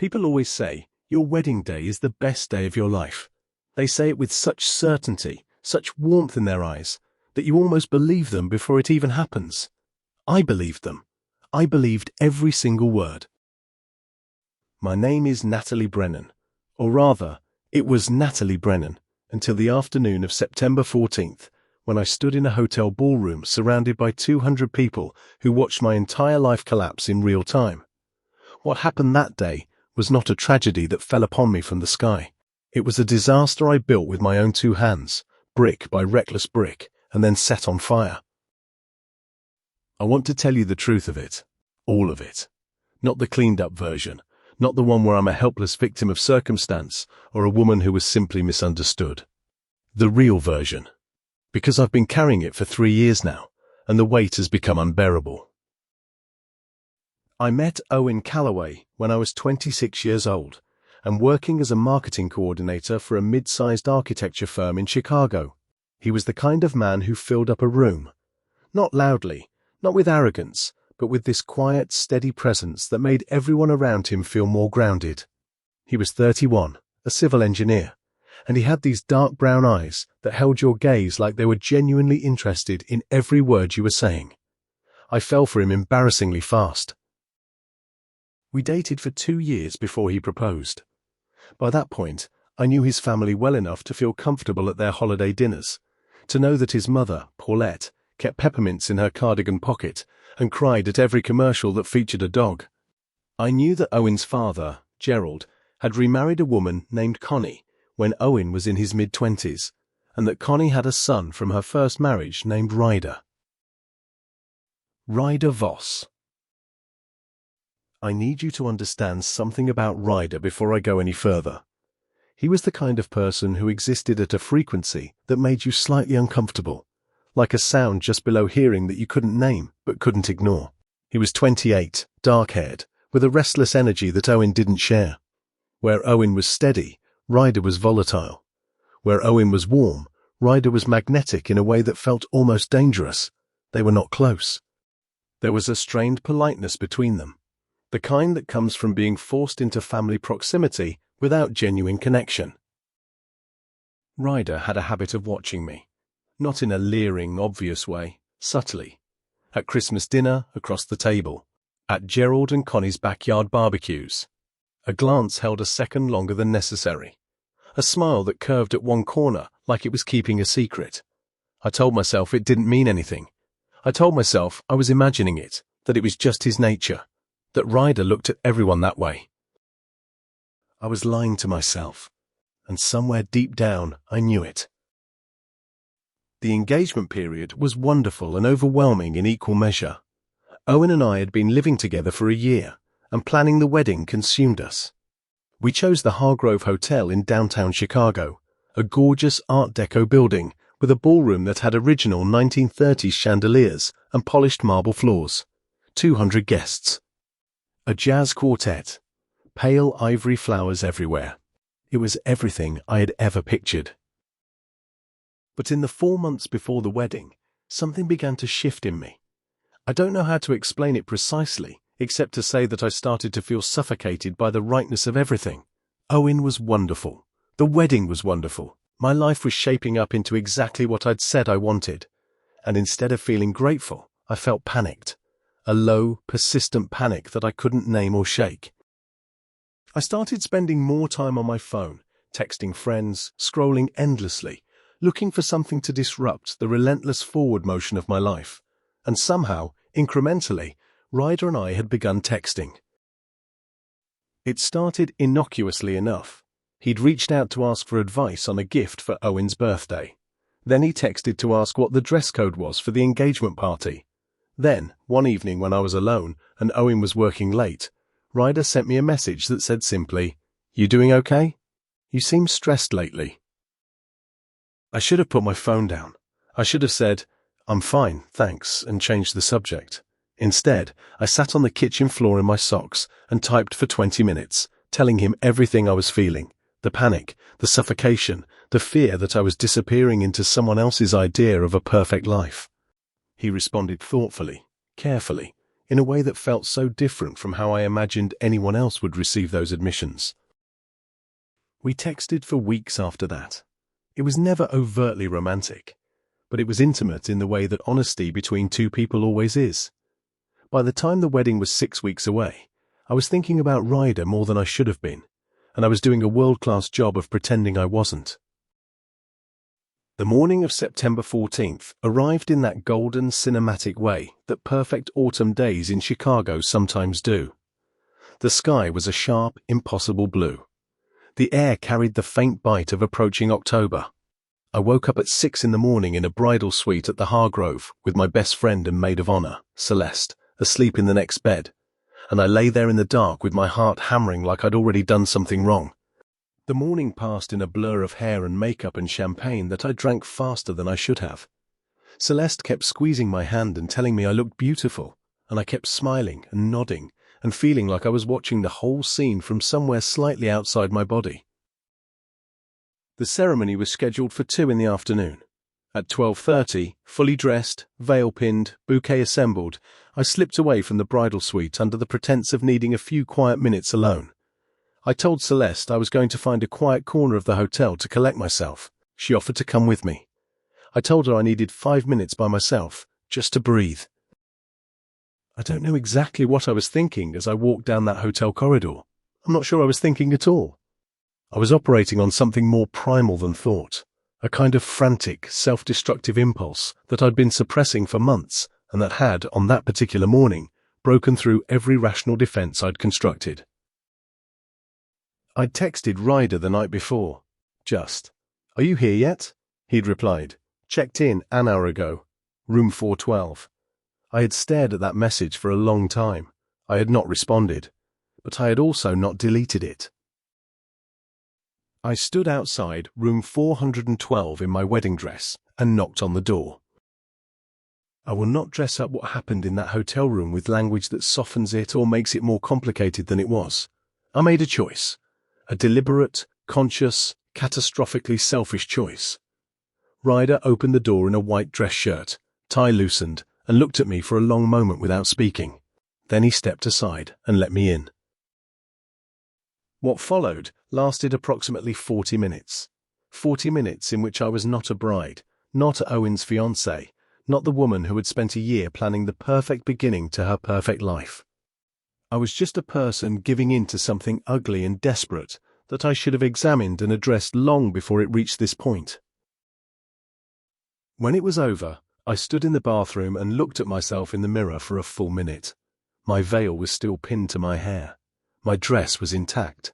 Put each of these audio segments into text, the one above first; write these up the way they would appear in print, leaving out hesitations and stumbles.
People always say, your wedding day is the best day of your life. They say it with such certainty, such warmth in their eyes, that you almost believe them before it even happens. I believed them. I believed every single word. My name is Natalie Brennan, or rather, it was Natalie Brennan, until the afternoon of September 14th, when I stood in a hotel ballroom surrounded by 200 people who watched my entire life collapse in real time. What happened that day was not a tragedy that fell upon me from the sky. It was a disaster I built with my own two hands, brick by reckless brick, and then set on fire. I want to tell you the truth of it, all of it. Not the cleaned-up version, not the one where I'm a helpless victim of circumstance or a woman who was simply misunderstood. The real version. Because I've been carrying it for 3 years now, and the weight has become unbearable. I met Owen Calloway when I was 26 years old and working as a marketing coordinator for a mid-sized architecture firm in Chicago. He was the kind of man who filled up a room. Not loudly, not with arrogance, but with this quiet, steady presence that made everyone around him feel more grounded. He was 31, a civil engineer, and he had these dark brown eyes that held your gaze like they were genuinely interested in every word you were saying. I fell for him embarrassingly fast. We dated for 2 years before he proposed. By that point, I knew his family well enough to feel comfortable at their holiday dinners, to know that his mother, Paulette, kept peppermints in her cardigan pocket and cried at every commercial that featured a dog. I knew that Owen's father, Gerald, had remarried a woman named Connie when Owen was in his mid-20s, and that Connie had a son from her first marriage named Ryder. Ryder Voss. I need you to understand something about Ryder before I go any further. He was the kind of person who existed at a frequency that made you slightly uncomfortable, like a sound just below hearing that you couldn't name but couldn't ignore. He was 28, dark-haired, with a restless energy that Owen didn't share. Where Owen was steady, Ryder was volatile. Where Owen was warm, Ryder was magnetic in a way that felt almost dangerous. They were not close. There was a strained politeness between them, the kind that comes from being forced into family proximity without genuine connection. Ryder had a habit of watching me, not in a leering, obvious way, subtly. At Christmas dinner, across the table. At Gerald and Connie's backyard barbecues. A glance held a second longer than necessary. A smile that curved at one corner like it was keeping a secret. I told myself it didn't mean anything. I told myself I was imagining it, that it was just his nature, that Ryder looked at everyone that way. I was lying to myself, and somewhere deep down I knew it. The engagement period was wonderful and overwhelming in equal measure. Owen and I had been living together for a year, and planning the wedding consumed us. We chose the Hargrove Hotel in downtown Chicago, a gorgeous Art Deco building with a ballroom that had original 1930s chandeliers and polished marble floors. 200 guests. A jazz quartet. Pale ivory flowers everywhere. It was everything I had ever pictured. But in the 4 months before the wedding, something began to shift in me. I don't know how to explain it precisely, except to say that I started to feel suffocated by the rightness of everything. Owen was wonderful. The wedding was wonderful. My life was shaping up into exactly what I'd said I wanted. And instead of feeling grateful, I felt panicked. A low, persistent panic that I couldn't name or shake. I started spending more time on my phone, texting friends, scrolling endlessly, looking for something to disrupt the relentless forward motion of my life. And somehow, incrementally, Ryder and I had begun texting. It started innocuously enough. He'd reached out to ask for advice on a gift for Owen's birthday. Then he texted to ask what the dress code was for the engagement party. Then, one evening when I was alone and Owen was working late, Ryder sent me a message that said simply, "You doing okay? You seem stressed lately." I should have put my phone down. I should have said, "I'm fine, thanks," and changed the subject. Instead, I sat on the kitchen floor in my socks and typed for 20 minutes, telling him everything I was feeling, the panic, the suffocation, the fear that I was disappearing into someone else's idea of a perfect life. He responded thoughtfully, carefully, in a way that felt so different from how I imagined anyone else would receive those admissions. We texted for weeks after that. It was never overtly romantic, but it was intimate in the way that honesty between two people always is. By the time the wedding was 6 weeks away, I was thinking about Ryder more than I should have been, and I was doing a world-class job of pretending I wasn't. The morning of September 14th arrived in that golden cinematic way that perfect autumn days in Chicago sometimes do. The sky was a sharp, impossible blue. The air carried the faint bite of approaching October. I woke up at 6 in the morning in a bridal suite at the Hargrove with my best friend and maid of honor, Celeste, asleep in the next bed, and I lay there in the dark with my heart hammering like I'd already done something wrong. The morning passed in a blur of hair and makeup and champagne that I drank faster than I should have. Celeste kept squeezing my hand and telling me I looked beautiful, and I kept smiling and nodding and feeling like I was watching the whole scene from somewhere slightly outside my body. The ceremony was scheduled for 2 in the afternoon. At 12:30, fully dressed, veil pinned, bouquet assembled, I slipped away from the bridal suite under the pretense of needing a few quiet minutes alone. I told Celeste I was going to find a quiet corner of the hotel to collect myself. She offered to come with me. I told her I needed 5 minutes by myself, just to breathe. I don't know exactly what I was thinking as I walked down that hotel corridor. I'm not sure I was thinking at all. I was operating on something more primal than thought, a kind of frantic, self-destructive impulse that I'd been suppressing for months and that had, on that particular morning, broken through every rational defense I'd constructed. I'd texted Ryder the night before. Just, "Are you here yet?" He'd replied, "Checked in an hour ago. Room 412. I had stared at that message for a long time. I had not responded, but I had also not deleted it. I stood outside room 412 in my wedding dress and knocked on the door. I will not dress up what happened in that hotel room with language that softens it or makes it more complicated than it was. I made a choice. A deliberate, conscious, catastrophically selfish choice. Ryder opened the door in a white dress shirt, tie loosened, and looked at me for a long moment without speaking. Then he stepped aside and let me in. What followed lasted approximately 40 minutes. 40 minutes in which I was not a bride, not Owen's fiancée, not the woman who had spent a year planning the perfect beginning to her perfect life. I was just a person giving in to something ugly and desperate that I should have examined and addressed long before it reached this point. When it was over, I stood in the bathroom and looked at myself in the mirror for a full minute. My veil was still pinned to my hair. My dress was intact.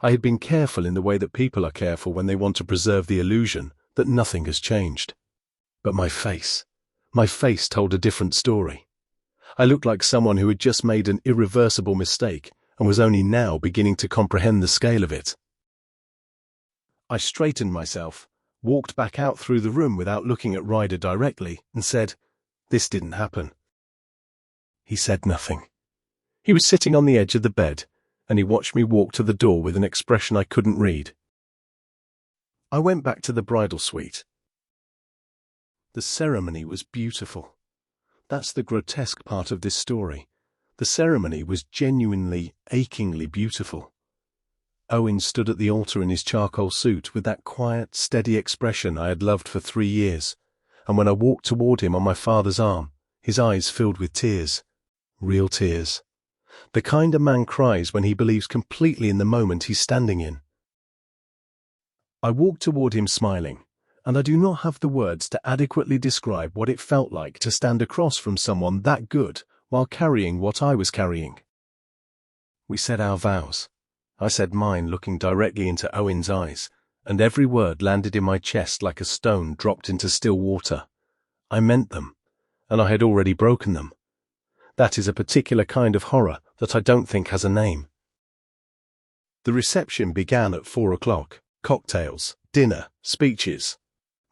I had been careful in the way that people are careful when they want to preserve the illusion that nothing has changed. But my face told a different story. I looked like someone who had just made an irreversible mistake and was only now beginning to comprehend the scale of it. I straightened myself, walked back out through the room without looking at Ryder directly, and said, "This didn't happen." He said nothing. He was sitting on the edge of the bed, and he watched me walk to the door with an expression I couldn't read. I went back to the bridal suite. The ceremony was beautiful. That's the grotesque part of this story. The ceremony was genuinely, achingly beautiful. Owen stood at the altar in his charcoal suit with that quiet, steady expression I had loved for 3 years, and when I walked toward him on my father's arm, his eyes filled with tears. Real tears. The kind a man cries when he believes completely in the moment he's standing in. I walked toward him smiling, and I do not have the words to adequately describe what it felt like to stand across from someone that good while carrying what I was carrying. We said our vows. I said mine looking directly into Owen's eyes, and every word landed in my chest like a stone dropped into still water. I meant them, and I had already broken them. That is a particular kind of horror that I don't think has a name. The reception began at 4 o'clock. Cocktails, dinner, speeches.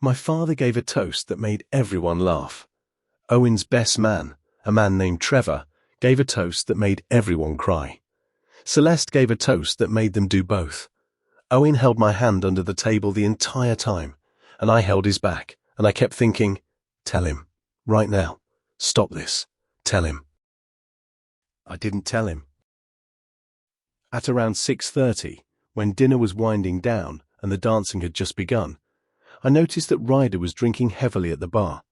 My father gave a toast that made everyone laugh. Owen's best man, a man named Trevor, gave a toast that made everyone cry. Celeste gave a toast that made them do both. Owen held my hand under the table the entire time, and I held his back, and I kept thinking, tell him, right now, stop this, tell him. I didn't tell him. At around 6:30, when dinner was winding down and the dancing had just begun, I noticed that Ryder was drinking heavily at the bar.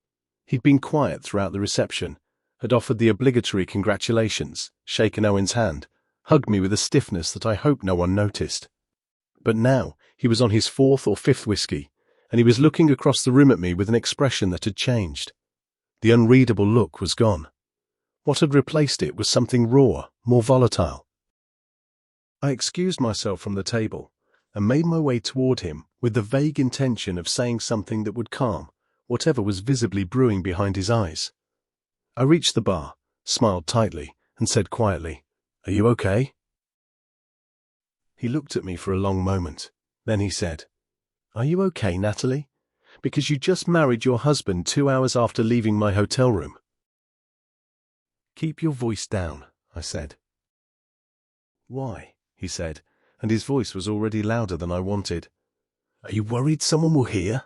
He'd been quiet throughout the reception, had offered the obligatory congratulations, shaken Owen's hand, hugged me with a stiffness that I hope no one noticed. But now he was on his fourth or fifth whiskey, and he was looking across the room at me with an expression that had changed. The unreadable look was gone. What had replaced it was something raw, more volatile. I excused myself from the table and made my way toward him with the vague intention of saying something that would calm whatever was visibly brewing behind his eyes. I reached the bar, smiled tightly, and said quietly, "Are you okay?" He looked at me for a long moment. Then he said, "Are you okay, Natalie? Because you just married your husband 2 hours after leaving my hotel room." "Keep your voice down," I said. "Why?" he said, and his voice was already louder than I wanted. "Are you worried someone will hear?"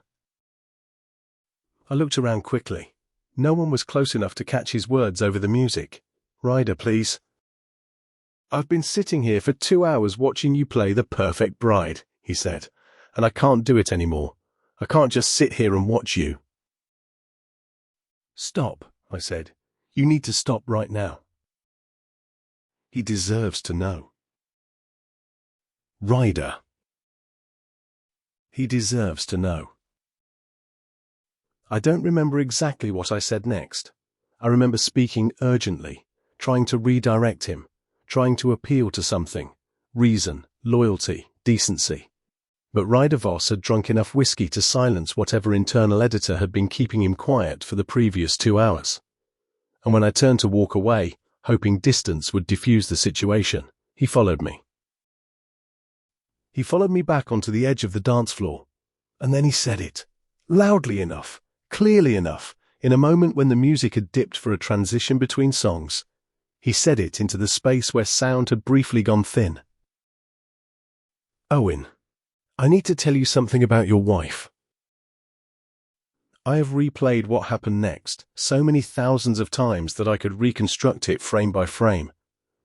I looked around quickly. No one was close enough to catch his words over the music. "Ryder, please." "I've been sitting here for 2 hours watching you play The Perfect Bride," he said, "and I can't do it anymore. I can't just sit here and watch you." "Stop," I said. "You need to stop right now." He deserves to know. Ryder. He deserves to know. I don't remember exactly what I said next. I remember speaking urgently, trying to redirect him, trying to appeal to something, reason, loyalty, decency. But Ryder Voss had drunk enough whiskey to silence whatever internal editor had been keeping him quiet for the previous 2 hours. And when I turned to walk away, hoping distance would diffuse the situation, he followed me. He followed me back onto the edge of the dance floor, and then he said it, loudly enough, clearly enough, in a moment when the music had dipped for a transition between songs. He said it into the space where sound had briefly gone thin. "Owen, I need to tell you something about your wife." I have replayed what happened next so many thousands of times that I could reconstruct it frame by frame.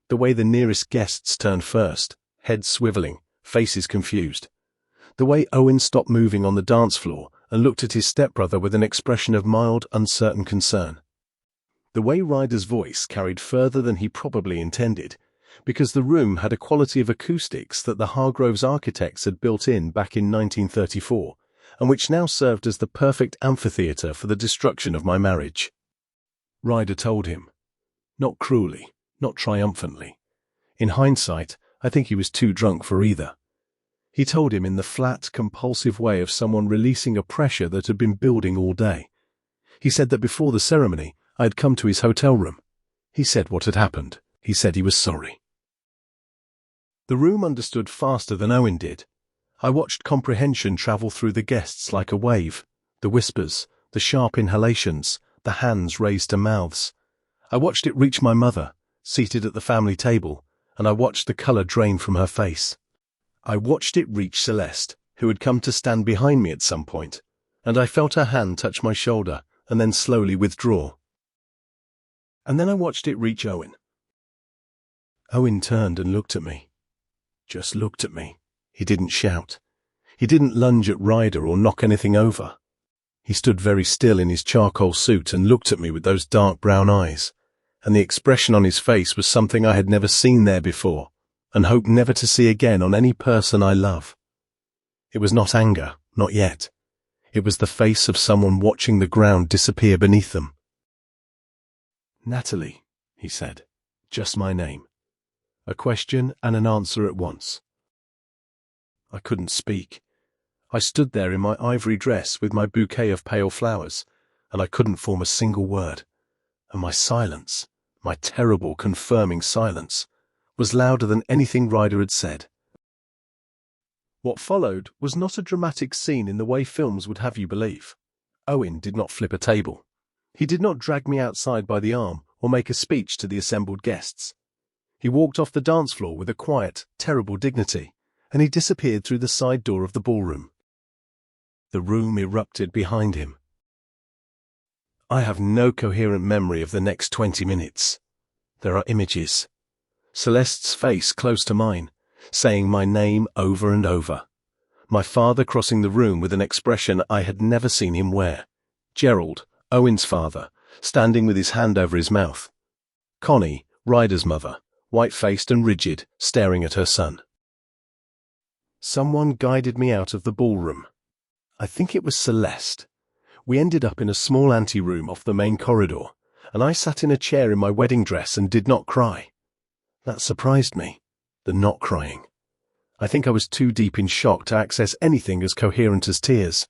The way the nearest guests turned first, heads swiveling, faces confused. The way Owen stopped moving on the dance floor and looked at his stepbrother with an expression of mild, uncertain concern. The way Ryder's voice carried further than he probably intended, because the room had a quality of acoustics that the Hargroves architects had built in back in 1934, and which now served as the perfect amphitheatre for the destruction of my marriage. Ryder told him. Not cruelly, not triumphantly. In hindsight, I think he was too drunk for either. He told him in the flat, compulsive way of someone releasing a pressure that had been building all day. He said that before the ceremony, I had come to his hotel room. He said what had happened. He said he was sorry. The room understood faster than Owen did. I watched comprehension travel through the guests like a wave, the whispers, the sharp inhalations, the hands raised to mouths. I watched it reach my mother, seated at the family table, and I watched the colour drain from her face. I watched it reach Celeste, who had come to stand behind me at some point, and I felt her hand touch my shoulder and then slowly withdraw. And then I watched it reach Owen. Owen turned and looked at me. Just looked at me. He didn't shout. He didn't lunge at Ryder or knock anything over. He stood very still in his charcoal suit and looked at me with those dark brown eyes, and the expression on his face was something I had never seen there before, and hope never to see again on any person I love. It was not anger, not yet. It was the face of someone watching the ground disappear beneath them. "Natalie," he said, just my name. A question and an answer at once. I couldn't speak. I stood there in my ivory dress with my bouquet of pale flowers, and I couldn't form a single word. And my silence, my terrible, confirming silence, was louder than anything Ryder had said. What followed was not a dramatic scene in the way films would have you believe. Owen did not flip a table. He did not drag me outside by the arm or make a speech to the assembled guests. He walked off the dance floor with a quiet, terrible dignity, and he disappeared through the side door of the ballroom. The room erupted behind him. I have no coherent memory of the next 20 minutes. There are images. Celeste's face close to mine, saying my name over and over. My father crossing the room with an expression I had never seen him wear. Gerald, Owen's father, standing with his hand over his mouth. Connie, Ryder's mother, white-faced and rigid, staring at her son. Someone guided me out of the ballroom. I think it was Celeste. We ended up in a small anteroom off the main corridor, and I sat in a chair in my wedding dress and did not cry. That surprised me, the not crying. I think I was too deep in shock to access anything as coherent as tears.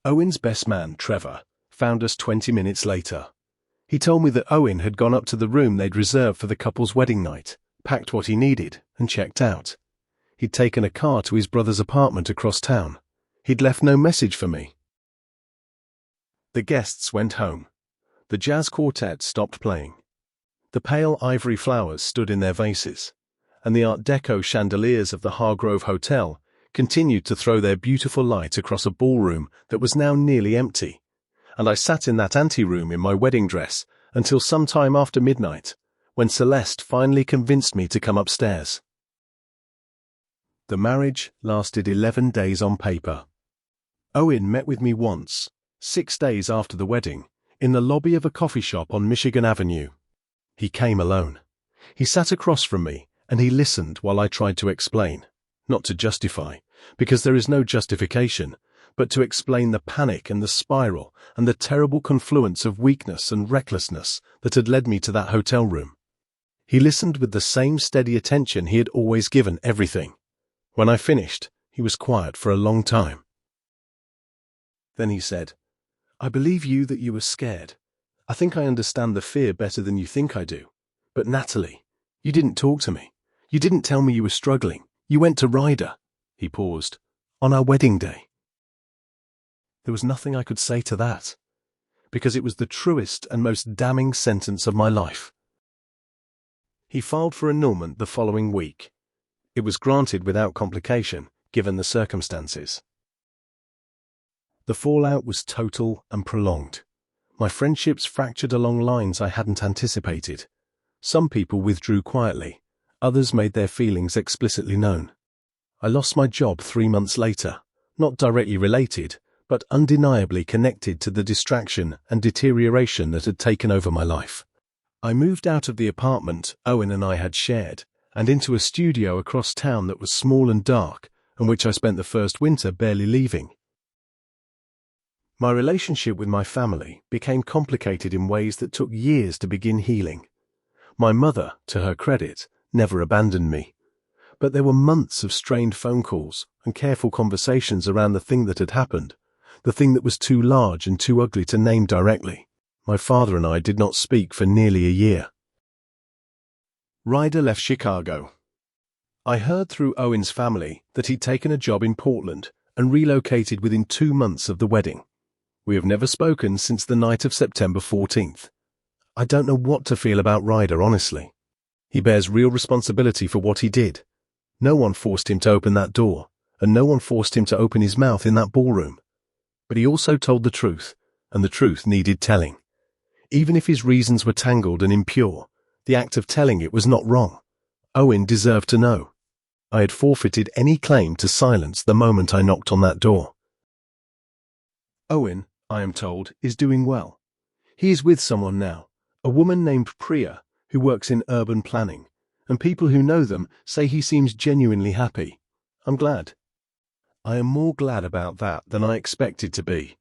Owen's best man, Trevor, found us 20 minutes later. He told me that Owen had gone up to the room they'd reserved for the couple's wedding night, packed what he needed, and checked out. He'd taken a car to his brother's apartment across town. He'd left no message for me. The guests went home. The jazz quartet stopped playing. The pale ivory flowers stood in their vases, and the Art Deco chandeliers of the Hargrove Hotel continued to throw their beautiful light across a ballroom that was now nearly empty, and I sat in that anteroom in my wedding dress until some time after midnight, when Celeste finally convinced me to come upstairs. The marriage lasted 11 days on paper. Owen met with me once, 6 days after the wedding, in the lobby of a coffee shop on Michigan Avenue. He came alone. He sat across from me, and he listened while I tried to explain, not to justify, because there is no justification, but to explain the panic and the spiral and the terrible confluence of weakness and recklessness that had led me to that hotel room. He listened with the same steady attention he had always given everything. When I finished, he was quiet for a long time. Then he said, "I believe you that you were scared. I think I understand the fear better than you think I do. But Natalie, you didn't talk to me. You didn't tell me you were struggling. You went to Ryder." He paused. "On our wedding day." There was nothing I could say to that, because it was the truest and most damning sentence of my life. He filed for annulment the following week. It was granted without complication, given the circumstances. The fallout was total and prolonged. My friendships fractured along lines I hadn't anticipated. Some people withdrew quietly. Others made their feelings explicitly known. I lost my job 3 months later, not directly related, but undeniably connected to the distraction and deterioration that had taken over my life. I moved out of the apartment Owen and I had shared, and into a studio across town that was small and dark, and which I spent the first winter barely leaving. My relationship with my family became complicated in ways that took years to begin healing. My mother, to her credit, never abandoned me. But there were months of strained phone calls and careful conversations around the thing that had happened, the thing that was too large and too ugly to name directly. My father and I did not speak for nearly a year. Ryder left Chicago. I heard through Owen's family that he'd taken a job in Portland and relocated within 2 months of the wedding. We have never spoken since the night of September 14th. I don't know what to feel about Ryder, honestly. He bears real responsibility for what he did. No one forced him to open that door, and no one forced him to open his mouth in that ballroom. But he also told the truth, and the truth needed telling. Even if his reasons were tangled and impure, the act of telling it was not wrong. Owen deserved to know. I had forfeited any claim to silence the moment I knocked on that door. Owen, I am told, is doing well. He is with someone now, a woman named Priya, who works in urban planning, and people who know them say he seems genuinely happy. I'm glad. I am more glad about that than I expected to be.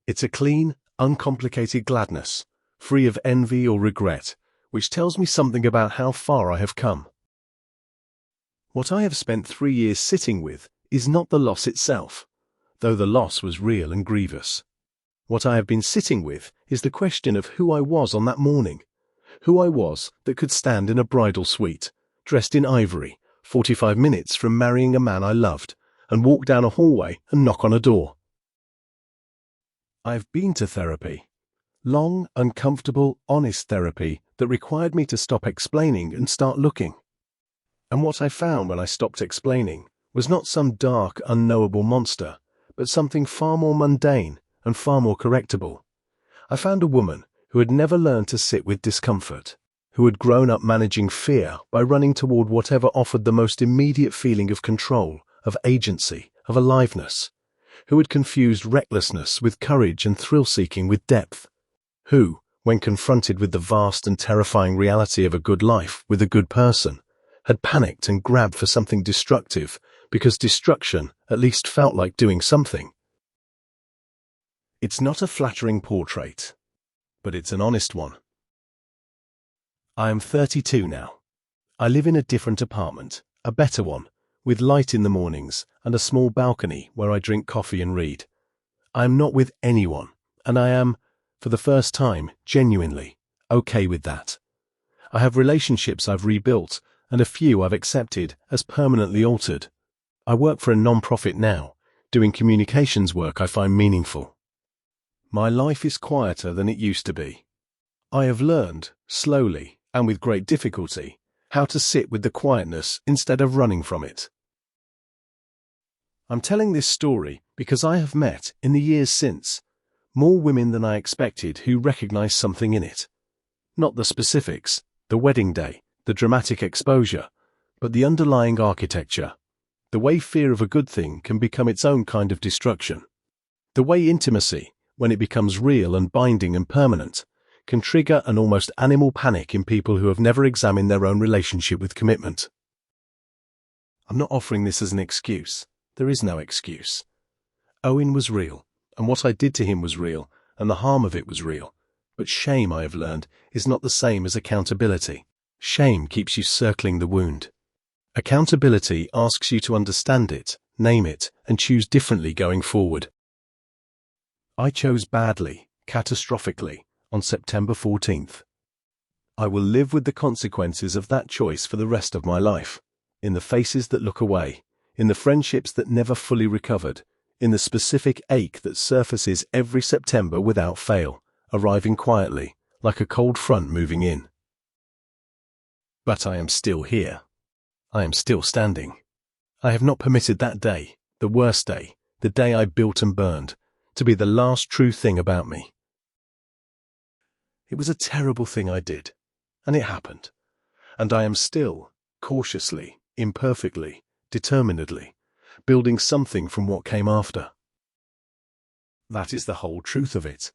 It's a clean, uncomplicated gladness, free of envy or regret, which tells me something about how far I have come. What I have spent 3 years sitting with is not the loss itself, though the loss was real and grievous. What I have been sitting with is the question of who I was on that morning, who I was that could stand in a bridal suite, dressed in ivory, 45 minutes from marrying a man I loved, and walk down a hallway and knock on a door. I have been to therapy. Long, uncomfortable, honest therapy that required me to stop explaining and start looking. And what I found when I stopped explaining was not some dark, unknowable monster, but something far more mundane and far more correctable. I found a woman who had never learned to sit with discomfort, who had grown up managing fear by running toward whatever offered the most immediate feeling of control, of agency, of aliveness, who had confused recklessness with courage and thrill-seeking with depth, who, when confronted with the vast and terrifying reality of a good life with a good person, had panicked and grabbed for something destructive because destruction at least felt like doing something. It's not a flattering portrait, but it's an honest one. I am 32 now. I live in a different apartment, a better one, with light in the mornings and a small balcony where I drink coffee and read. I am not with anyone, and I am, for the first time, genuinely okay with that. I have relationships I've rebuilt and a few I've accepted as permanently altered. I work for a non-profit now, doing communications work I find meaningful. My life is quieter than it used to be. I have learned, slowly and with great difficulty, how to sit with the quietness instead of running from it. I'm telling this story because I have met, in the years since, more women than I expected who recognize something in it. Not the specifics, the wedding day, the dramatic exposure, but the underlying architecture. The way fear of a good thing can become its own kind of destruction. The way intimacy, when it becomes real and binding and permanent, can trigger an almost animal panic in people who have never examined their own relationship with commitment. I'm not offering this as an excuse. There is no excuse. Owen was real, and what I did to him was real, and the harm of it was real. But shame, I have learned, is not the same as accountability. Shame keeps you circling the wound. Accountability asks you to understand it, name it, and choose differently going forward. I chose badly, catastrophically, on September 14th. I will live with the consequences of that choice for the rest of my life, in the faces that look away, in the friendships that never fully recovered, in the specific ache that surfaces every September without fail, arriving quietly, like a cold front moving in. But I am still here. I am still standing. I have not permitted that day, the worst day, the day I built and burned, to be the last true thing about me. It was a terrible thing I did, and it happened, and I am still, cautiously, imperfectly, determinedly, building something from what came after. That is the whole truth of it.